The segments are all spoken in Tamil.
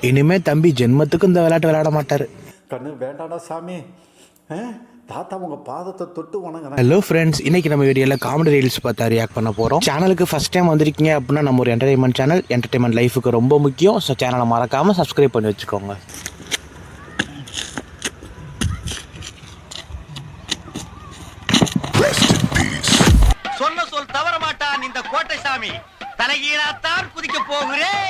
இனிமே தம்பி ஜென்மத்துக்கு இந்த விளையாட்டு விளையாட மாட்டாரு. கண்ணு வேண்டாடா சாமி, தாத்தா உங்க பாதத்தை தொட்டு வணங்க. ஹலோ ஃப்ரெண்ட்ஸ், இன்னைக்கு நம்ம வீடியோவில் காமெடி ரீல்ஸ் பார்த்தா ரியாக்ட் பண்ண போகிறோம். சேனலுக்கு ஃபஸ்ட் டைம் வந்திருக்கீங்க அப்படின்னா நம்ம ஒரு என்டர்டைன்மெண்ட் சேனல். என்டர்டைன்மெண்ட் லைஃபுக்கு ரொம்ப முக்கியம். ஸோ சேனலை மறக்காமல் சப்ஸ்கிரைப் பண்ணி வச்சுக்கோங்க. சொன்ன சொல் தவற மாட்டான் இந்த கோட்டை சாமி. தலைகீழாத்தான் குதிக்க போகிறேன்.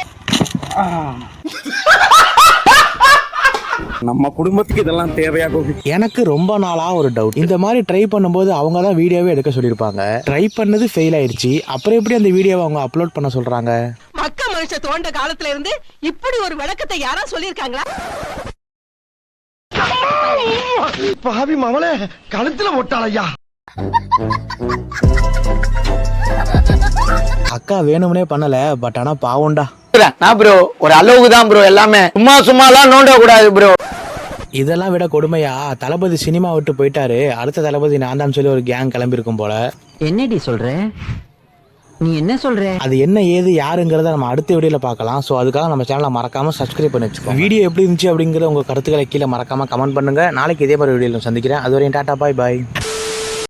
நம்ம குடும்பத்துக்கு இதெல்லாம் தேவையா கோபி? எனக்கு ரொம்ப நாளா ஒரு டவுட். இந்த மாதிரி ட்ரை பண்ணும்போது அவங்க தான் வீடியோவே எடுக்க சொல்லியிருப்பாங்க. ட்ரை பண்ணது ஃபெயில் ஆயிடுச்சு, அப்புறம் எப்படி அந்த வீடியோவை அவங்க அப்லோட் பண்ண சொல்றாங்க? மக்க மனுஷ தோண்ட காலத்துல இருந்து இப்படி ஒரு விளக்கத்தை யாரா சொல்லியிருக்காங்களா? பாவி மவளே, கழுத்துல போட்டாளையா. அக்கா வேணும்னே பண்ணல, பட் ஆனா பாவம்டா. நான் ப்ரோ ஒரு அளவுக்கு தான் ப்ரோ, எல்லாமே சும்மாலாம் நோண்ட கூடாது ப்ரோ. இதெல்லாம் விட கொடுமையா, தளபதி சினிமா விட்டு போயிட்டாரு, அடுத்த தளபதி நான் தான் சொல்லி ஒரு கேங் கிளம்பி இருக்கும் போல. என்னடி சொல்ற? நீ என்ன சொல்ற? அது என்ன ஏது யாருங்கிறத நம்ம அடுத்த வீடியோல பார்க்கலாம். ஸோ அதுக்காக நம்ம சேனலை மறக்காம சப்ஸ்கிரைப் பண்ணி வச்சுக்கோங்க. வீடியோ எப்படி இருந்துச்சு அப்படிங்கிற உங்க கருத்துக்களை கீழே மறக்காம கமெண்ட் பண்ணுங்க. நாளைக்கு இதே மாதிரி வீடியோல சந்திக்கிறேன். அதுவரையும் டாடா, பாய் பாய்.